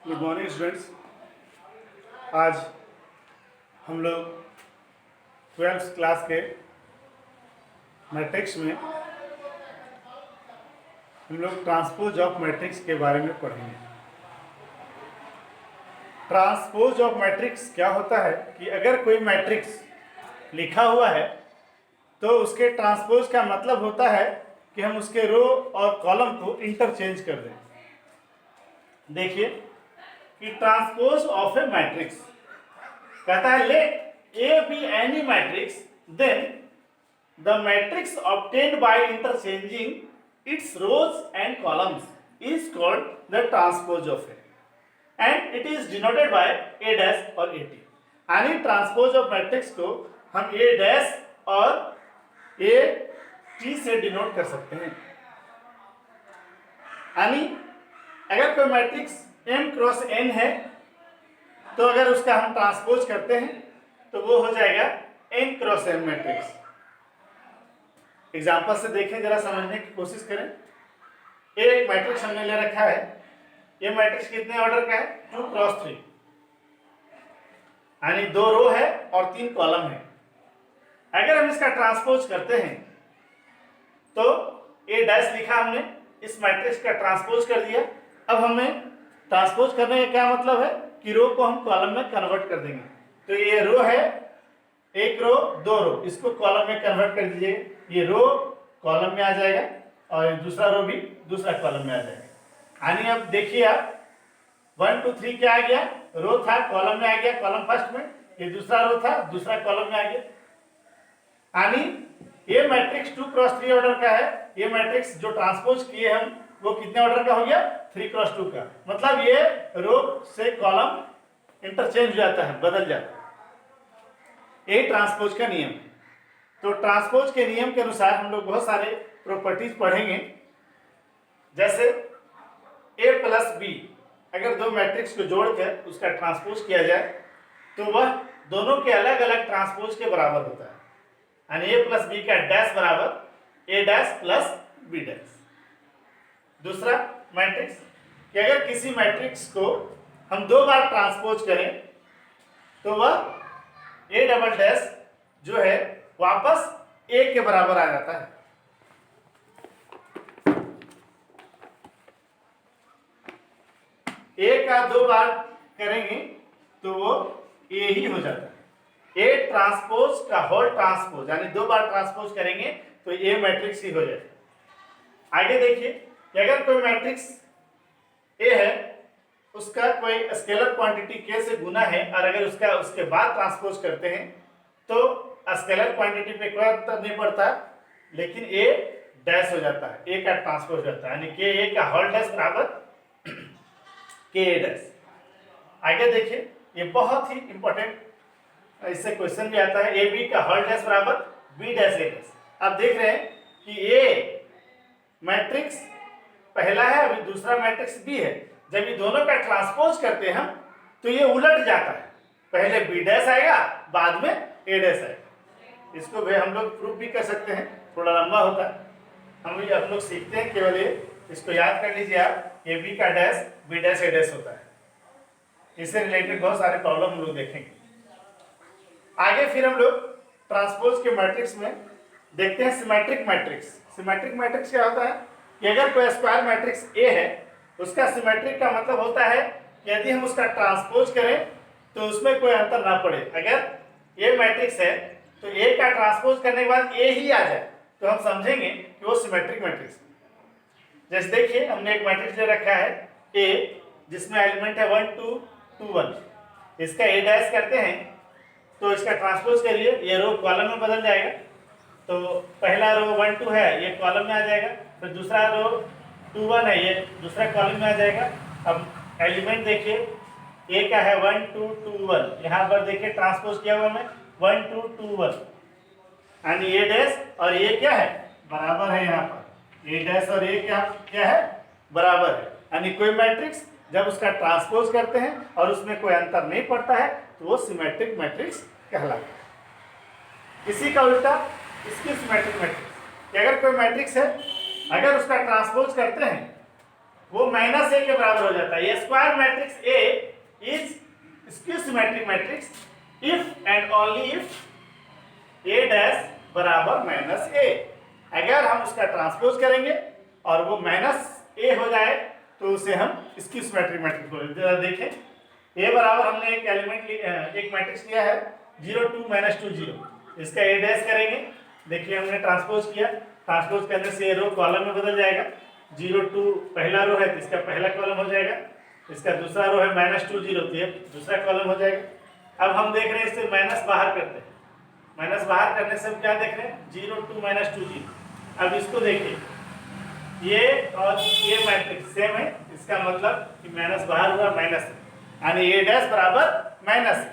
Good morning students. आज हम लोग 12th क्लास के मैट्रिक्स में हम लोग ट्रांसपोज ऑफ मैट्रिक्स के बारे में पढ़ेंगे। ट्रांसपोज ऑफ मैट्रिक्स क्या होता है कि अगर कोई मैट्रिक्स लिखा हुआ है तो उसके ट्रांसपोज का मतलब होता है कि हम उसके रो और कॉलम को इंटरचेंज कर दें। देखिए कि ट्रांसपोज ऑफ ए मैट्रिक्स कहता है let A be any matrix then the matrix obtained by interchanging its rows and columns is called the transpose of A and it is denoted by A dash और A T. यानी transpose of matrix को हम ए dash और A T से denote कर सकते हैं। यानी अगर कोई मैट्रिक्स m क्रॉस n है तो अगर उसका हम ट्रांसपोज करते हैं तो वो हो जाएगा n cross m matrix. Example से देखें, जरा समझने की कोशिश करें। एक मैट्रिक्स हमने ले रखा है, ये मैट्रिक्स कितने ऑर्डर का है? 2 क्रॉस 3, यानी 2 रो है और 3 कॉलम है। अगर हम इसका ट्रांसपोज करते हैं तो ए डैश लिखा हमने, इस मैट्रिक्स का ट्रांसपोज कर दिया। अब हमें ट्रांसपोज करने का क्या मतलब है कि रो को हम कॉलम में कन्वर्ट कर देंगे। तो ये रो है, एक रो 2 रो, इसको कॉलम में कन्वर्ट कर दीजिएगा। ये रो कॉलम में आ जाएगा और दूसरा रो भी दूसरा कॉलम में आ जाएगा। यानी अब देखिए आप 1 2 3 क्या आ गया? रो था, कॉलम में आ गया, कॉलम फर्स्ट में। ये दूसरा रो था, दूसरा कॉलम में आ गया। यानी ये मैट्रिक्स 2 क्रॉस 3 ऑर्डर का है। ये मैट्रिक्स जो ट्रांसपोज किए हम वो कितने ऑर्डर का हो गया? 3 क्रॉस 2 का। मतलब ये रो से कॉलम इंटरचेंज हो जाता है, बदल जाता है। यही ट्रांसपोज का नियम है। तो ट्रांसपोज के नियम के अनुसार हम लोग बहुत सारे प्रॉपर्टीज पढ़ेंगे। जैसे a प्लस बी, अगर 2 मैट्रिक्स को जोड़कर उसका ट्रांसपोज किया जाए तो वह दोनों के अलग अलग ट्रांसपोज के बराबर होता है। यानी a प्लस बी का डैश बराबर a dash plus B dash. दूसरा मैट्रिक्स कि अगर किसी मैट्रिक्स को हम 2 बार ट्रांसपोज करें तो वह a डबल डैश जो है वापस a के बराबर आ जाता है। a का 2 बार करेंगे तो वो a ही हो जाता है। a ट्रांसपोज का होल ट्रांसपोज, यानी 2 बार ट्रांसपोज करेंगे तो a मैट्रिक्स ही हो जाता है। आगे देखिए कि अगर कोई मैट्रिक्स A है, उसका कोई स्केलर क्वांटिटी K से गुना है और अगर उसके बाद ट्रांसपोज करते हैं तो स्केलर क्वांटिटी पे कोई असर नहीं पड़ता, लेकिन A डैश हो जाता है, A का ट्रांसपोज हो जाता है। यानी K A का होल डैश बराबर K A डैश। आगे देखिए, ये बहुत ही इंपॉर्टेंट, इससे क्वेश्चन भी आता है। A B का होल डैश बराबर B डैश A डैश। आप देख रहे हैं कि A मैट्रिक्स पहला है, अभी दूसरा मैट्रिक्स B है। जब ये दोनों का ट्रांसपोज करते हैं हम तो ये उलट जाता है, पहले B डैश आएगा बाद में A डैश आएगा। इसको भी हम लोग प्रूफ भी कर सकते हैं, थोड़ा लंबा होता है, आप लोग सीखते हैं। केवल ये इसको याद कर लीजिए आप, ये B का dash B dash A dash होता है। इससे रिलेटेड बहुत सारे प्रॉब्लम हम लोग देखेंगे आगे। फिर हम लोग ट्रांसपोज के मैट्रिक्स में देखते हैं सिमेट्रिक मैट्रिक्स। सिमेट्रिक मैट्रिक्स क्या होता है कि अगर कोई स्क्वायर मैट्रिक्स A है, उसका सिमेट्रिक का मतलब होता है कि यदि हम उसका ट्रांसपोज करें तो उसमें कोई अंतर ना पड़े। अगर ये मैट्रिक्स है तो A का ट्रांसपोज करने के बाद A ही आ जाए तो हम समझेंगे कि वो सिमेट्रिक मैट्रिक्स। जैसे देखिए, हमने एक मैट्रिक्स ले रखा है A जिसमें एलिमेंट है 1 2 2 1। इसका A डैश करते हैं तो इसका ट्रांसपोज करिए, ये रो कॉलम में बदल जाएगा। तो पहला रो 1 2 है, ये कॉलम में आ जाएगा। फिर दूसरा रो 2 1 है, ये दूसरा कॉलम में आ जाएगा। अब एलिमेंट देखिए, A का है 1 2 2 1, यहाँ पर देखिए ट्रांसपोज किया हुआ मैं 1 2 2 1, यानी A डैश और A क्या है? बराबर है। यहाँ पर A डैश और A क्या है? बराबर है। यानी कोई मैट्रिक्स जब उसका ट्रांसपोज करते हैं और उसमें कोई अंतर नहीं पड़ता है तो वो सिमेट्रिक मैट्रिक्स कहलाता है। इसी का उल्टा इसकी सिमेट्रिक मैट्रिक्स, अगर कोई मैट्रिक्स है, अगर उसका ट्रांसपोज करते हैं वो माइनस ए के बराबर हो जाता है। ये square matrix A is skew symmetric matrix if and only if A dash बराबर माइनस ए। अगर हम उसका ट्रांसपोज करेंगे और वो माइनस ए हो जाए तो उसे हम स्क्यू सिमेट्रिक मैट्रिक्स बोलते हैं। देखें ए बराबर हमने एक एलिमेंट एक मैट्रिक्स लिया है 0 2 -2 0, इसका ए डैश करेंगे। देखिए हमने ट्रांसपोज किया, ट्रांसपोज करने से रो कॉलम में बदल जाएगा। 0 2 पहला रो है तो इसका पहला कॉलम हो जाएगा, इसका दूसरा रो है -2 0 तो ये दूसरा कॉलम हो जाएगा। अब हम देख रहे हैं इससे माइनस बाहर करते हैं, माइनस बाहर करने से हम क्या देख रहे हैं 0 2 -2 0। अब इसको देखिए ये और ये मैट्रिक्स सेम है, इसका मतलब कि माइनस बाहर हुआ माइनस, यानी ए डैश बराबर माइनस।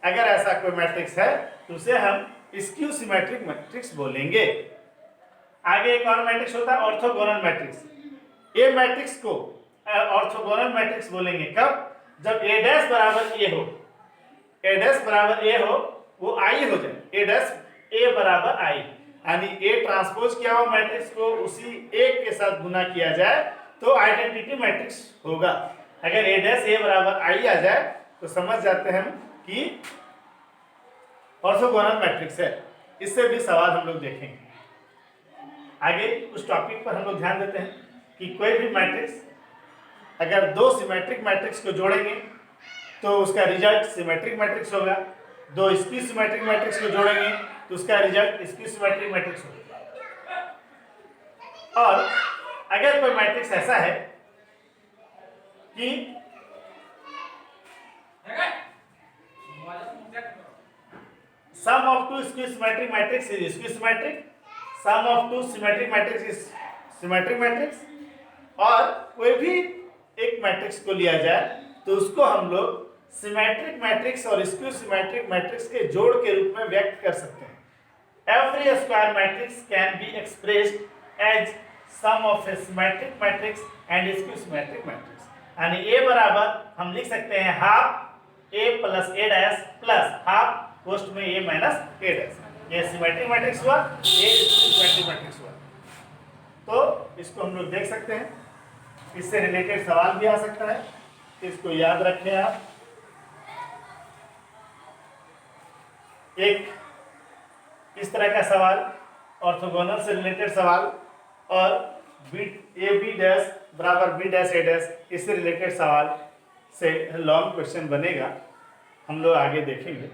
अगर ऐसा कोई मैट्रिक्स है तो उसे हम स्क्यू सिमेट्रिक मैट्रिक्स बोलेंगे। आगे एक और मैट्रिक्स होता है ऑर्थोगोनल मैट्रिक्स। ए मैट्रिक्स को ऑर्थोगोनल मैट्रिक्स बोलेंगे कब? जब ए डैश बराबर ए हो, ए डैश बराबर ए हो, वो आई हो जाए, ए डैश ए बराबर आई, यानी ए ट्रांसपोज किया हुआ मैट्रिक्स को उसी एक के साथ गुना किया जाए तो आइडेंटिटी मैट्रिक्स होगा। अगर ए डैश ए बराबर आई आ जाए तो समझ जाते हैं हम कि ऑर्थोगोनल मैट्रिक्स है। इससे भी सवाल हम लोग देखेंगे। आगे उस टॉपिक पर हम लोग ध्यान देते हैं कि कोई भी मैट्रिक्स अगर दो सिमेट्रिक मैट्रिक्स को जोड़ेंगे तो उसका रिजल्ट सिमेट्रिक मैट्रिक्स होगा, दो स्क्यू सिमेट्रिक मैट्रिक्स को जोड़ेंगे तो उसका रिजल्ट स्क्यू सिमेट्रिक मैट्रिक्स होगा। और अगर कोई मैट्रिक्स ऐसा है कि sum of two skew symmetric matrix is skew symmetric, sum of two symmetric matrix is symmetric matrix, और कोई भी एक मैट्रिक्स को लिया जाए तो उसको हम लोग सिमेट्रिक मैट्रिक्स और स्क्यू सिमेट्रिक मैट्रिक्स के जोड़ के रूप में व्यक्त कर सकते हैं। Every square matrix can be expressed as sum of a symmetric matrix and skew symmetric matrix। यानी a बराबर हम लिख सकते हैं half a plus a dash plus half post में a माइनस a डैश। ये सिमेट्रिक मैट्रिक्स हुआ, ये सिमेट्रिक मैट्रिक्स हुआ। तो इसको हम लोग देख सकते हैं, इससे रिलेटेड सवाल भी आ सकता है, इसको याद रखें आप। एक इस तरह का सवाल ऑर्थोगोनल से रिलेटेड सवाल, और ए बी डैश बराबर बी डैश ए डैश इससे रिलेटेड सवाल से लॉन्ग क्वेश्चन बनेगा, हम लोग आगे देखेंगे।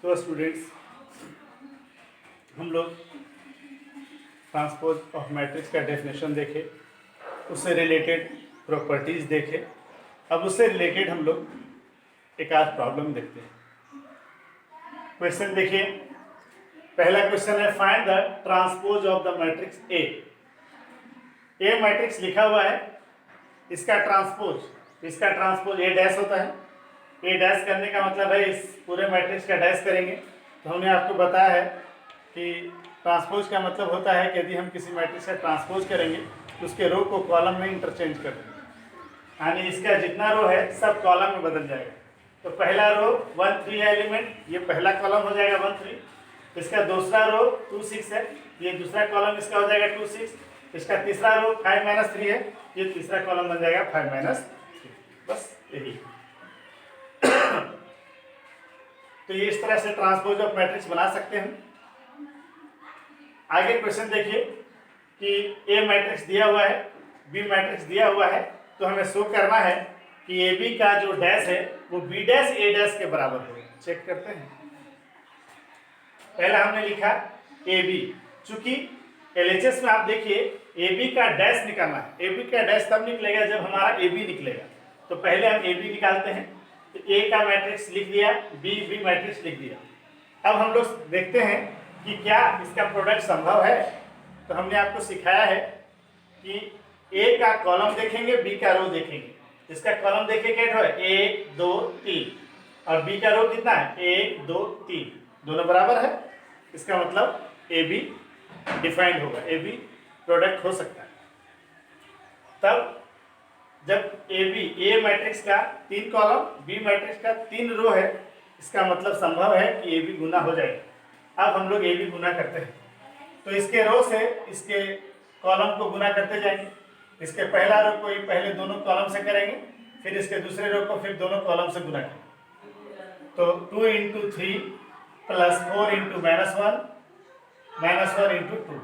तो स्टूडेंट्स हम लोग ट्रांसपोज ऑफ मैट्रिक्स का डेफिनेशन देखे, उससे रिलेटेड प्रॉपर्टीज देखे। अब उससे रिलेटेड हम लोग एक आध प्रॉब्लम देखते हैं। क्वेश्चन देखिए, पहला क्वेश्चन है find the transpose of the matrix A. A matrix लिखा हुआ है, इसका ट्रांसपोज ए डैश होता है। ए डैश करने का मतलब है इस पूरे मैट्रिक्स का डैश करेंगे। तो हमने आपको बताया है कि ट्रांसपोज का मतलब होता है कि यदि हम किसी मैट्रिक्स का ट्रांसपोज करेंगे तो उसके रो को कॉलम में इंटरचेंज कर देंगे, यानी इसका जितना रो है सब कॉलम में बदल जाएगा। तो पहला रो 1 3 है एलिमेंट, ये पहला कॉलम हो जाएगा 1 3। इसका दूसरा रो 2 6 है, ये दूसरा कॉलम इसका हो जाएगा 2 6। इसका तीसरा रो 5 3 है, ये तीसरा कॉलम बन जाएगा 5 3। बस यही। तो ये इस तरह से ट्रांसपोज ऑफ मैट्रिक्स बना सकते हैं। आगे क्वेश्चन देखिए कि ए मैट्रिक्स दिया हुआ है, बी मैट्रिक्स दिया हुआ है, तो हमें शो करना है कि ए बी का जो डैश है वो बी डैश ए डैश के बराबर है। चेक करते हैं। पहला हमने लिखा ए बी, चूंकि एलएचएस में आप देखिए ए बी का डैश निकालना है। ए बी का डैश तब निकलेगा जब हमारा ए बी निकलेगा। तो पहले हम ए बी निकालते हैं। तो ए का मैट्रिक्स लिख दिया, बी मैट्रिक्स लिख दिया। अब हम लोग देखते हैं कि क्या इसका प्रोडक्ट संभव है। तो हमने आपको सिखाया है कि ए का कॉलम देखेंगे, बी का रो देखेंगे। इसका कॉलम देखिए क्या है 1 2 3, और बी का रो कितना है 1 2 3, दोनों बराबर है। इसका मतलब ए बी डिफाइंड होगा, ए बी प्रोडक्ट हो सकता है। तब जब ए मैट्रिक्स का 3 कॉलम, बी मैट्रिक्स का 3 रो है, इसका मतलब संभव है कि ए बी गुना हो जाएगा। अब हम लोग ए बी गुना करते हैं, तो इसके रो से इसके कॉलम को गुना करते जाएंगे। इसके पहला रो को पहले दोनों कॉलम से करेंगे, फिर इसके दूसरे रो को फिर दोनों कॉलम से गुना करेंगे। तो 2 × 3 + 4 × -1 -1 × 2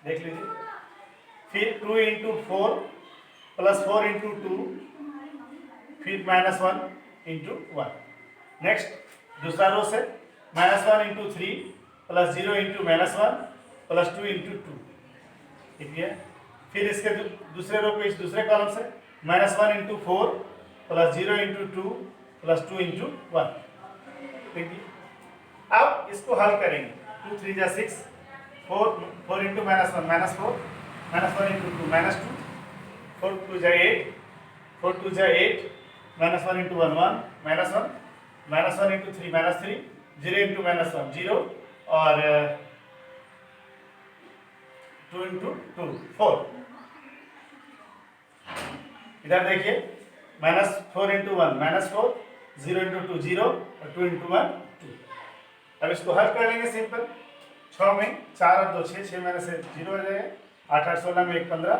देख लीजिए। फिर 2 × 4 + 4 × 2 फिर -1 × 1। नेक्स्ट दूसरा रो से -1 × 3 + 0 × -1 + 2 × 2 ठीक है। फिर इसके दूसरे रो को इस दूसरे कॉलम से -1 × 4 + 0 × 2 + 2 × 1 ठीक है। अब इसको हल करेंगे। 2 3 जा 6, 4 × -1 -4 -1 × 2 -2, 4 2 जा 8, 4 2 जा 8, -1 × 1 1 -1 -1 × 3 -3, 0 × -1 0 और 2 × 2 4। इधर देखिए -4 × 1 -4, 0 × 2 0 और 2 × 1 2। अब इसको हल कर लेंगे सिंपल। 6 में 4 और 2 6, 6 में से 0 हो जाएगा, 8 8 16 में 1 15,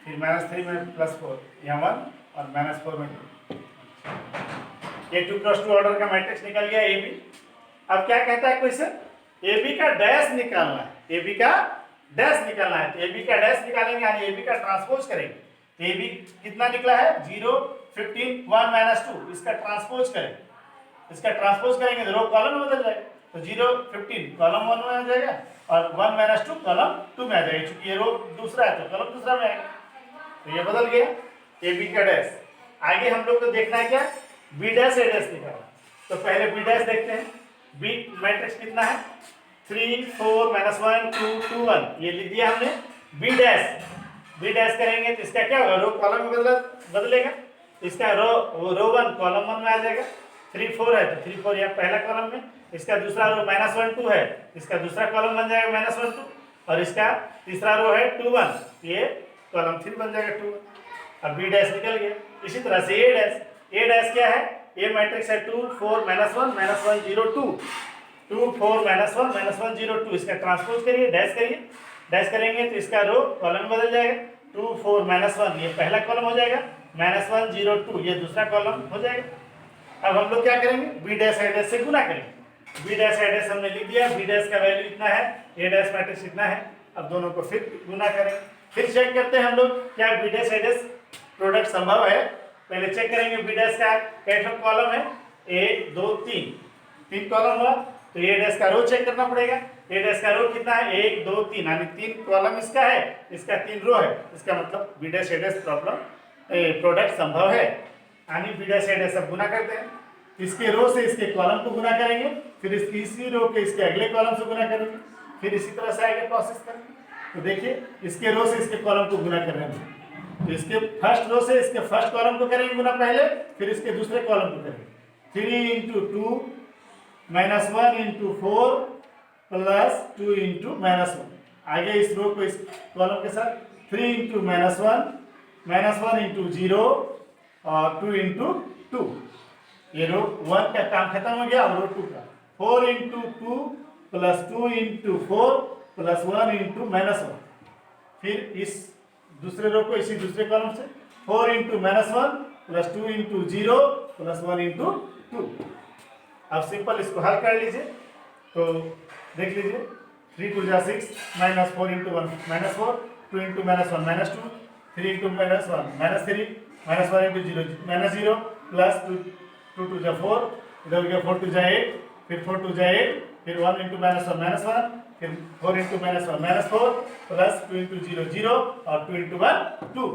फिर -3 में +4 यहाँ 1 और -4 में 2। ये 2 × 2 ऑर्डर का मैट्रिक्स निकल गया ए बी। अब क्या कहता है क्वेश्चन, ए बी का डैश निकालना है, ए बी का डैश निकालना है। तो ए बी का डैश निकालेंगे यानी ए बी का ट्रांसपोज करेंगे। ए बी कितना निकला है 0 15 1 -2, इसका ट्रांसपोज करेंगे। इसका ट्रांसपोज करेंगे तो रो कॉलम में बदल जाएगा। तो 0 15 कॉलम 1 में आ जाएगा और 1 - 2 कॉलम 2 में आ जाएगा। चूंकि ये रो दूसरा है तो कॉलम दूसरा में आएगा, तो ये बदल गया ए बी का डैश। आगे हम लोग को देखना है क्या, बी डैश ए डैश निकालना। तो पहले बी डैश देखते हैं। बी मैट्रिक्स कितना है 3 4 -1 2 2 1, ये लिख दिया हमने। बी डैश करेंगे तो इसका क्या होगा, रो कॉलम में बदलेगा। इसका रो 1 कॉलम 1 में आ जाएगा। 3 4 है तो 3 4 यहाँ पहला कॉलम में। इसका दूसरा रो -1 2 है, इसका दूसरा कॉलम बन जाएगा -1 2, और इसका तीसरा रो है 2 1, ये कॉलम 3 बन जाएगा 2 1। अब बी डैश निकल गया। इसी तरह से ए डैश क्या है, ए मैट्रिक्स है 2 4 -1 -1 0 2, 2 4 -1 -1 0 2। इसका ट्रांसपोज करिए, डैश करिए। डैश करेंगे तो इसका रो कॉलम बदल जाएगा। 2 4 -1 ये पहला कॉलम हो जाएगा, -1 0 2 ये दूसरा कॉलम हो जाएगा। अब हम लोग क्या करेंगे, बी डैश ए डैश से गुना करेंगे। बी डैश ए डैश हमने लिख दिया, बी डैश का वैल्यू इतना है, ए डैश मैट्रिक्स इतना है। अब दोनों को फिर गुना करेंगे। फिर चेक करते हैं हम लोग क्या बी डैश ए डैश प्रोडक्ट संभव है। पहले चेक करेंगे बी डैश का कैसा कॉलम है, 1 2 3 कॉलम हुआ, तो ए डैश का रो चेक करना पड़ेगा। ए डैश का रो कितना है 1 2 3, यानी 3 कॉलम इसका है, इसका 3 रो है। इसका मतलब बी डैश ए डैश प्रोडक्ट संभव है, यानी बी डैश ए डैश सब गुना करते हैं। इसके रो से इसके कॉलम को गुना करेंगे, फिर इसकी इसी रो के इसके अगले कॉलम से गुना करेंगे, फिर इसी तरह से आगे प्रोसेस करेंगे। तो देखिए इसके रो से इसके कॉलम को गुना कर रहे हैं, तो इसके फर्स्ट रो से इसके फर्स्ट कॉलम को करेंगे गुना पहले, फिर इसके दूसरे कॉलम को करेंगे। 3 × 2 -1 × 4 + 2 × -1। आगे इस रो को इस कॉलम के साथ 3 × -1 × 0 और 2 × 2। ये रो 1 का काम खत्म हो गया, अब रो 2 का 4 × 2 + 2 × 4 + 1 × -1। फिर इस दूसरे रो को इसी दूसरे कॉलम से 4 × -1 + 2 × 0 + 1 × 2। अब सिंपल इसको हल कर लीजिए। तो देख लीजिए 3 2 जा 6, -4 × 1 -4, 2 × -1 -2, 3 × -1 -3, -1 × 0 -0 + 2 2 जा 4, इधर हो गया 4 2 जा 8, फिर 4 2 जा 8, फिर 1 × -1 -1, फिर 4 × -1 -4 + 2 × 0 0 और 2 × 1 2।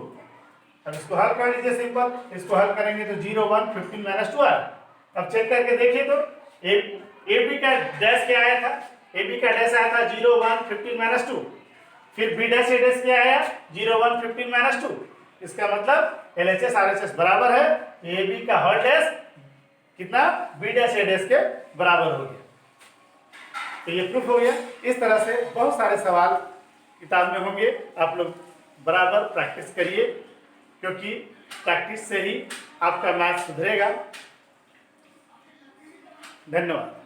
अब इसको हल कर लीजिए सिंपल। इसको हल करेंगे तो 0 1 15 -2 आया। अब चेक करके देखिए तो ए बी का डैश क्या आया था, ए बी का डैश आया था 0 1 15 -2। फिर बी डैश ए डैश क्या आया 0 1 15 -2। इसका मतलब LHS RHS बराबर है, ए बी का होल डैश कितना बी डैश ए डैश के बराबर हो गया। तो ये प्रूफ हो गया। इस तरह से बहुत सारे सवाल किताब में होंगे, आप लोग बराबर प्रैक्टिस करिए, क्योंकि प्रैक्टिस से ही आपका मैथ सुधरेगा। धन्यवाद।